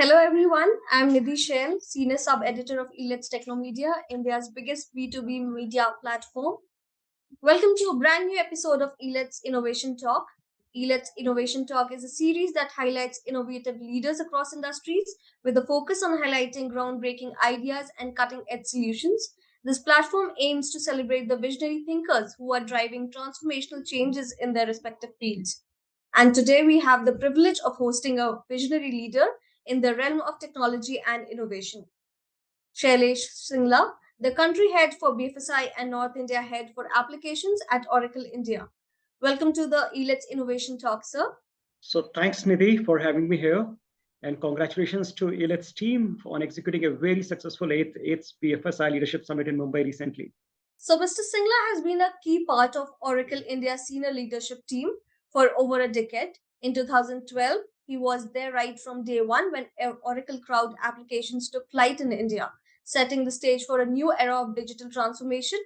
Hello everyone, I'm Nidhi Shail, Senior Sub-Editor of Elets Technomedia, India's biggest B2B media platform. Welcome to a brand new episode of Elets Innovation Talk. Elets Innovation Talk is a series that highlights innovative leaders across industries with a focus on highlighting groundbreaking ideas and cutting-edge solutions. This platform aims to celebrate the visionary thinkers who are driving transformational changes in their respective fields. And today we have the privilege of hosting a visionary leader in the realm of technology and innovation. Shailesh Singla, the country head for BFSI and North India head for applications at Oracle India. Welcome to the Elets Innovation Talk, sir. So thanks, Nidhi, for having me here. And congratulations to Elets team on executing a very successful eighth BFSI Leadership Summit in Mumbai recently. So, Mr. Singla has been a key part of Oracle India's senior leadership team for over a decade. In 2012, he was there right from day one when Oracle Cloud applications took flight in India, setting the stage for a new era of digital transformation.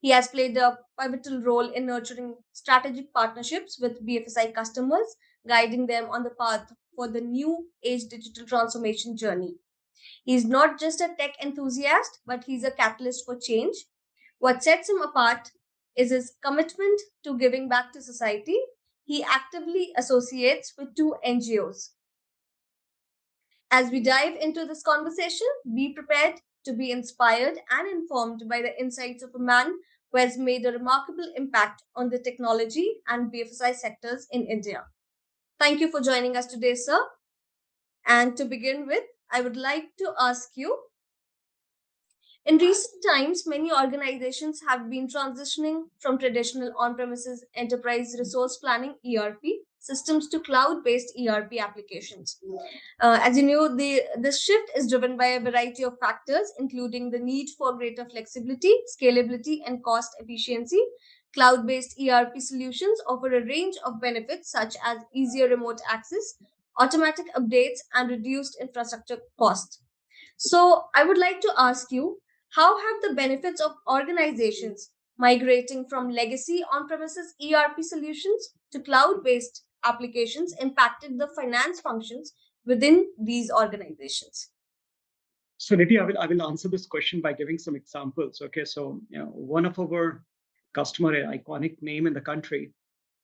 He has played a pivotal role in nurturing strategic partnerships with BFSI customers, guiding them on the path for the new age digital transformation journey. He's not just a tech enthusiast, but he's a catalyst for change. What sets him apart is his commitment to giving back to society. He actively associates with two NGOs. As we dive into this conversation, be prepared to be inspired and informed by the insights of a man who has made a remarkable impact on the technology and BFSI sectors in India. Thank you for joining us today, sir. And to begin with, I would like to ask you, in recent times, many organizations have been transitioning from traditional on premises enterprise resource planning ERP systems to cloud based ERP applications. As you know, this shift is driven by a variety of factors, including the need for greater flexibility, scalability, and cost efficiency. Cloud based ERP solutions offer a range of benefits such as easier remote access, automatic updates, and reduced infrastructure costs. So, I would like to ask you, how have the benefits of organizations migrating from legacy on premises ERP solutions to cloud based applications impacted the finance functions within these organizations? So Nidhi, I will answer this question by giving some examples. Okay, so one of our customer, an iconic name in the country,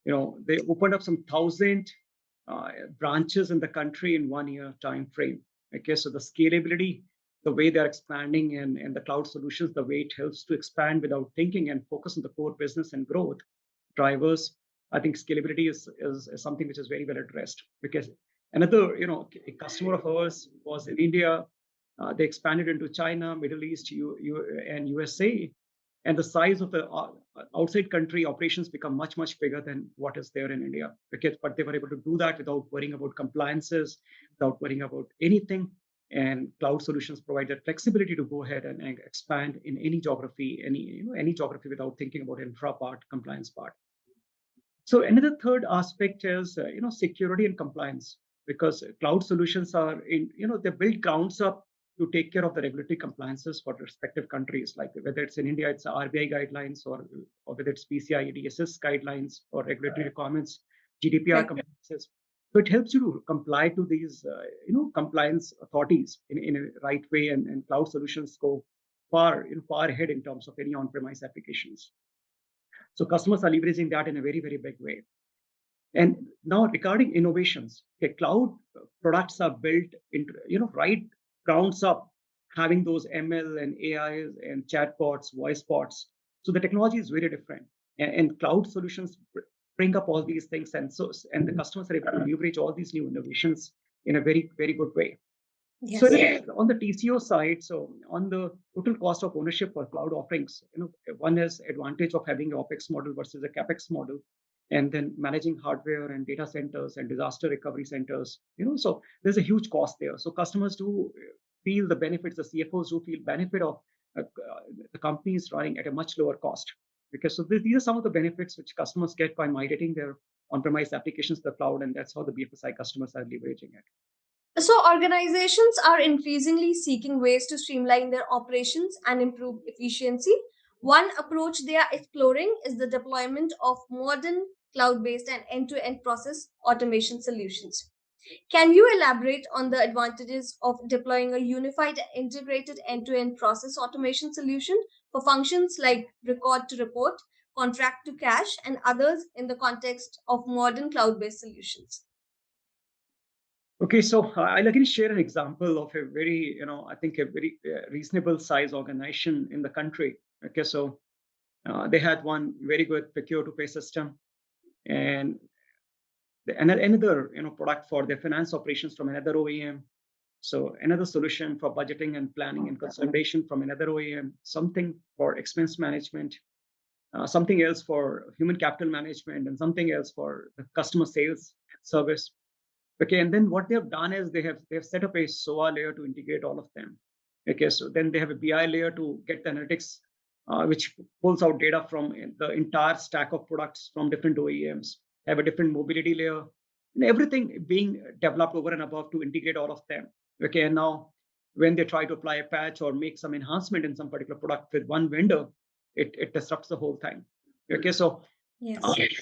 they opened up some 1,000 branches in the country in 1 year time frame. Okay, so the scalability, the way they're expanding and the cloud solutions, the way it helps to expand without thinking and focus on the core business and growth drivers. I think scalability is something which is very well addressed because another, a customer of ours was in India. They expanded into China, Middle East, and USA, and the size of the outside country operations become much bigger than what is there in India. Because, but they were able to do that without worrying about compliances, without worrying about anything. And cloud solutions provide that flexibility to go ahead and expand in any geography, any geography without thinking about infra part, compliance part. So another third aspect is security and compliance, because cloud solutions are they're built grounds up to take care of the regulatory compliances for respective countries, like whether it's in India, it's RBI guidelines, or whether it's PCI DSS guidelines or regulatory requirements, GDPR compliances. So it helps you to comply to these compliance authorities in a right way, and cloud solutions go far ahead in terms of any on-premise applications. So customers are leveraging that in a very big way. And now regarding innovations, okay, cloud products are built into, right grounds up, having those ML and AIs and chatbots, voice bots. So the technology is very different. And cloud solutions bring up all these things. And the customers are able to leverage all these new innovations in a very good way. Yes. So on the TCO side, so on the total cost of ownership for cloud offerings, one is advantage of having an OpEx model versus a CapEx model, and then managing hardware and data centers and disaster recovery centers. So there's a huge cost there. So customers do feel the benefits. The CFOs do feel benefit of the companies running at a much lower cost, because so these are some of the benefits which customers get by migrating their on-premise applications to the cloud, and that's how the BFSI customers are leveraging it. So, organizations are increasingly seeking ways to streamline their operations and improve efficiency. One approach they are exploring is the deployment of modern cloud based and end to end process automation solutions. Can you elaborate on the advantages of deploying a unified, integrated end-to-end process automation solution for functions like record to report, contract to cash, and others in the context of modern cloud-based solutions? Okay, so I'll again share an example of a very, I think a very reasonable size organization in the country. Okay, so they had one very good procure to pay system, and another, product for their finance operations from another OEM. So another solution for budgeting and planning and consolidation from another OEM, something for expense management, something else for human capital management, and something else for the customer sales service. Okay, and then what they have done is they have set up a SOA layer to integrate all of them. Okay, so then they have a BI layer to get the analytics, which pulls out data from the entire stack of products from different OEMs. Have a different mobility layer, and everything being developed over and above to integrate all of them. Okay, and now when they try to apply a patch or make some enhancement in some particular product with one vendor, it disrupts the whole thing. Okay, so Yes.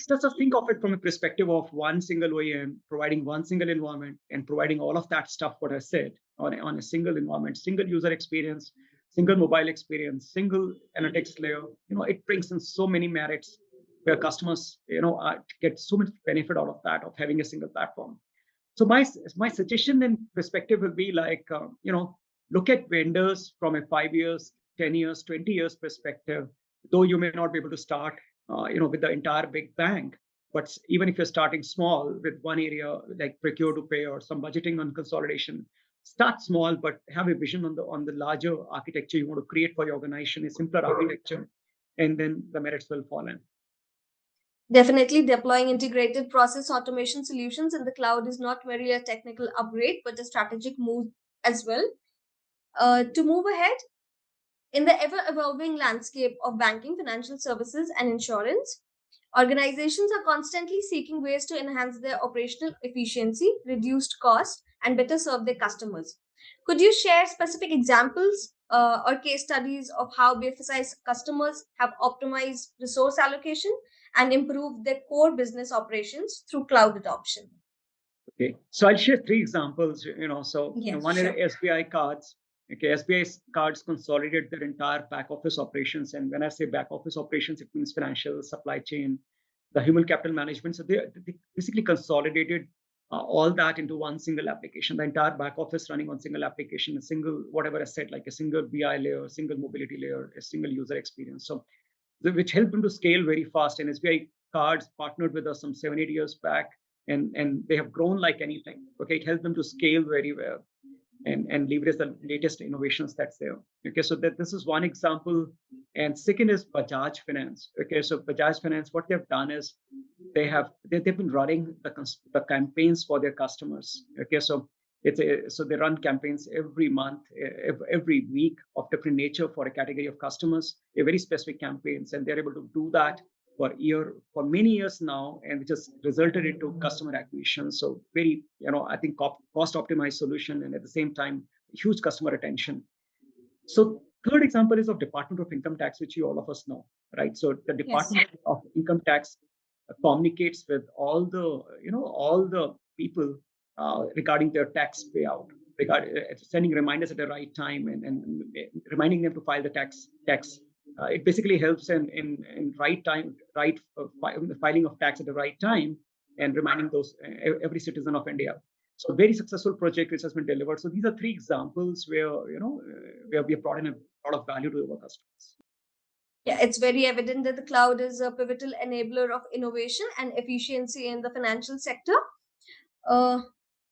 just think of it from a perspective of one single OEM providing one single environment and providing all of that stuff, what I said, on a single environment, single user experience, single mobile experience, single analytics layer. It brings in so many merits where customers, get so much benefit out of that, of having a single platform. So my suggestion and perspective will be like, look at vendors from a 5 years, 10 years, 20 years perspective. Though you may not be able to start, with the entire big bang, but even if you're starting small with one area like procure to pay or some budgeting on consolidation, start small but have a vision on the larger architecture you want to create for your organization, a simpler architecture, and then the merits will fall in. Definitely, deploying integrated process automation solutions in the cloud is not merely a technical upgrade, but a strategic move as well. To move ahead, in the ever evolving landscape of banking, financial services, and insurance, organizations are constantly seeking ways to enhance their operational efficiency, reduce cost, and better serve their customers. Could you share specific examples or case studies of how BFSI's customers have optimized resource allocation and improved their core business operations through cloud adoption? Okay, so I'll share three examples. So Yes, one is sure. SBI cards. Okay, SBI cards consolidate their entire back office operations, and when I say back office operations, it means financial, supply chain, the human capital management. So they basically consolidated all that into one single application. The entire back office running on single application, a single whatever I said, like a single BI layer, single mobility layer, a single user experience. So which helped them to scale very fast. And SBI cards partnered with us some 7 8 years back, and they have grown like anything. Okay, it helped them to scale very well and leverage the latest innovations that's there. Okay, so this is one example. And second is Bajaj Finance. Okay, so Bajaj Finance, what they've done is they've been running the campaigns for their customers. Okay, so so they run campaigns every month, every week of different nature for a category of customers, a very specific campaigns, and they're able to do that for many years now, and which has resulted into customer acquisition. So very, I think cost optimized solution, and at the same time huge customer retention. So third example is of Department of Income Tax, which you all of us know, right? So the Yes. Department of Income Tax communicates with all the people regarding their tax payout, sending reminders at the right time, and reminding them to file the tax. It basically helps in right time, the filing of tax at the right time, and reminding every citizen of India. So very successful project which has been delivered. So these are three examples where we have brought in a lot of value to our customers. Yeah, it's very evident that the cloud is a pivotal enabler of innovation and efficiency in the financial sector. Uh,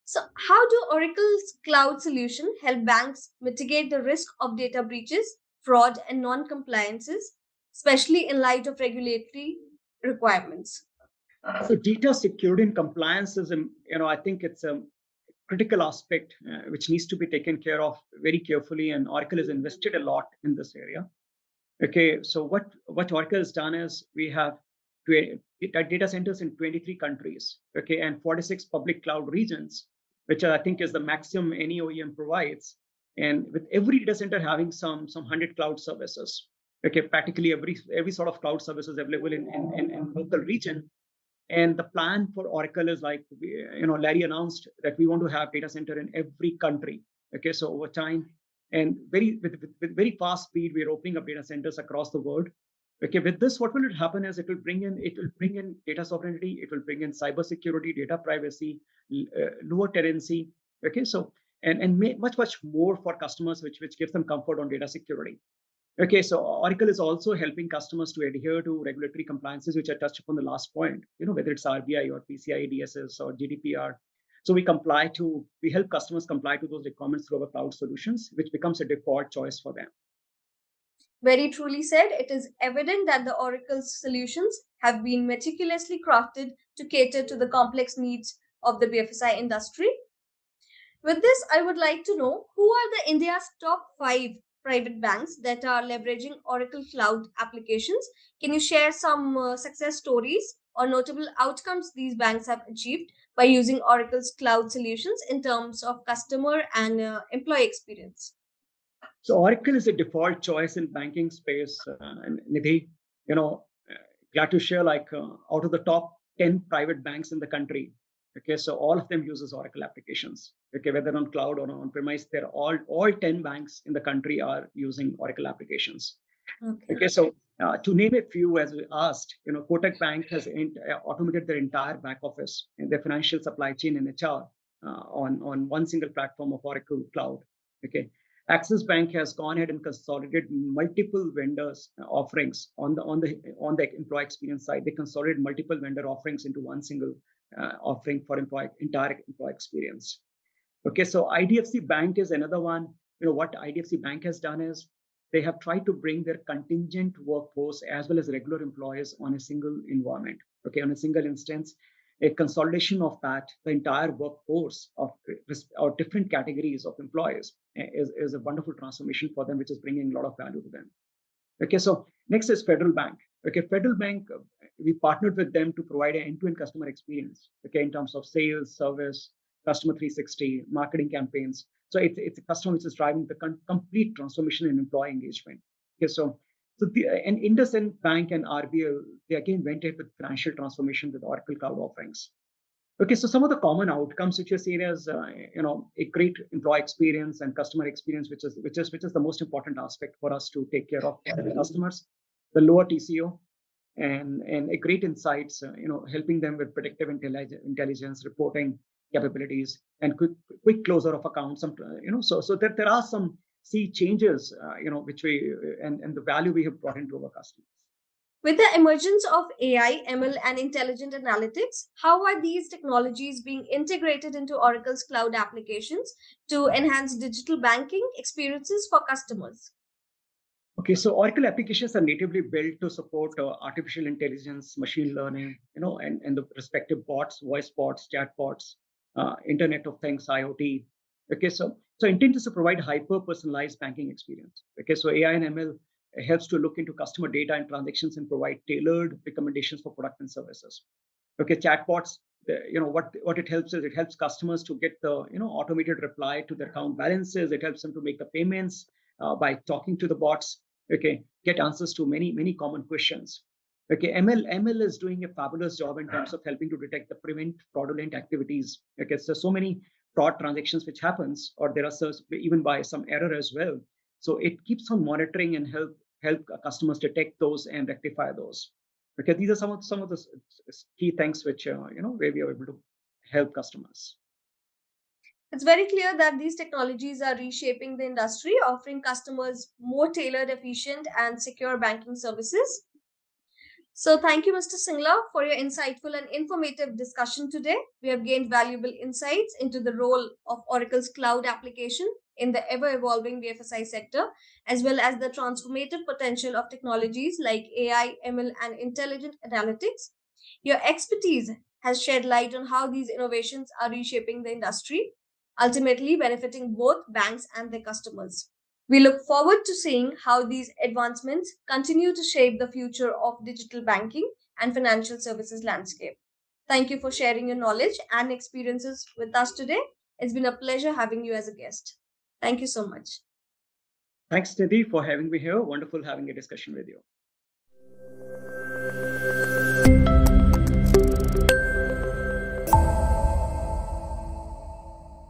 so, how do Oracle's cloud solution help banks mitigate the risk of data breaches, fraud, and non-compliances, especially in light of regulatory requirements? So data security and compliance is, I think it's a critical aspect which needs to be taken care of very carefully, and Oracle has invested a lot in this area. Okay, so what Oracle has done is we have data centers in 23 countries, okay, and 46 public cloud regions, which I think is the maximum any OEM provides. And with every data center having some 100 cloud services, okay, practically every sort of cloud services available in local region. And the plan for Oracle is like, Larry announced that we want to have data center in every country. Okay, so over time, and with very fast speed, we're opening up data centers across the world. Okay, with this, what will it happen is it will bring in data sovereignty, it will bring in cybersecurity, data privacy, lower tenancy. Okay, so and much more for customers, which gives them comfort on data security. Okay, so Oracle is also helping customers to adhere to regulatory compliances, which I touched upon the last point, whether it's RBI or PCI DSS or GDPR. So we help customers comply to those requirements through our cloud solutions, which becomes a default choice for them. Very truly said, it is evident that the Oracle's solutions have been meticulously crafted to cater to the complex needs of the BFSI industry. With this, I would like to know who are the India's top 5 private banks that are leveraging Oracle Cloud applications. Can you share some success stories or notable outcomes these banks have achieved by using Oracle's cloud solutions in terms of customer and employee experience? So Oracle is a default choice in banking space. And Nidhi, you know, uh, glad to share out of the top 10 private banks in the country. Okay, so all of them uses Oracle applications. Okay, whether on cloud or on premise, they're all 10 banks in the country are using Oracle applications. Okay. Okay, so to name a few, as we asked, Kotak Bank has automated their entire back office and their financial supply chain and HR on one single platform of Oracle Cloud. Okay, Axis Bank has gone ahead and consolidated multiple vendors offerings on the employee experience side. They consolidated multiple vendor offerings into one single offering for entire employee experience. Okay, so IDFC Bank is another one. What IDFC Bank has done is they have tried to bring their contingent workforce as well as regular employees on a single environment, okay, on a single instance. A consolidation of that, the entire workforce of or different categories of employees is a wonderful transformation for them, which is bringing a lot of value to them. Okay, so next is Federal Bank. Okay, Federal Bank, we partnered with them to provide an end-to-end customer experience. Okay, in terms of sales, service, customer 360, marketing campaigns. So it's a customer which is driving the complete transformation in employee engagement. Okay, and IndusInd Bank and RBL, they again went ahead with financial transformation with Oracle Cloud offerings. Okay, so some of the common outcomes which you're seeing is, a great employee experience and customer experience, which is the most important aspect for us to take care of the customers. The lower TCO and a great insights, helping them with predictive intelligence, reporting capabilities, and quick closure of accounts. So there are some sea changes, which we and the value we have brought into our customers. With the emergence of AI, ML, and intelligent analytics, how are these technologies being integrated into Oracle's cloud applications to enhance digital banking experiences for customers? Okay, so Oracle applications are natively built to support artificial intelligence, machine learning, and the respective bots, voice bots, chat bots, Internet of Things, IoT. Okay, so intent is to provide hyper personalized banking experience. Okay, so AI and ML helps to look into customer data and transactions and provide tailored recommendations for product and services. Okay, chatbots, what it helps is it helps customers to get the automated reply to their account balances. It helps them to make the payments by talking to the bots. Okay, get answers to many common questions. Okay, ML is doing a fabulous job in terms of helping to detect the prevent fraudulent activities. Okay, so many fraud transactions which happens, or there are even by some error as well. So it keeps on monitoring and help customers detect those and rectify those. Because these are some of the key things which where we are able to help customers. It's very clear that these technologies are reshaping the industry, offering customers more tailored, efficient, and secure banking services. So, thank you, Mr. Singla, for your insightful and informative discussion today. We have gained valuable insights into the role of Oracle's cloud application in the ever evolving BFSI sector, as well as the transformative potential of technologies like AI, ML, and intelligent analytics. Your expertise has shed light on how these innovations are reshaping the industry, ultimately benefiting both banks and their customers. We look forward to seeing how these advancements continue to shape the future of digital banking and financial services landscape. Thank you for sharing your knowledge and experiences with us today. It's been a pleasure having you as a guest. Thank you so much. Thanks, Nidhi, for having me here. Wonderful having a discussion with you.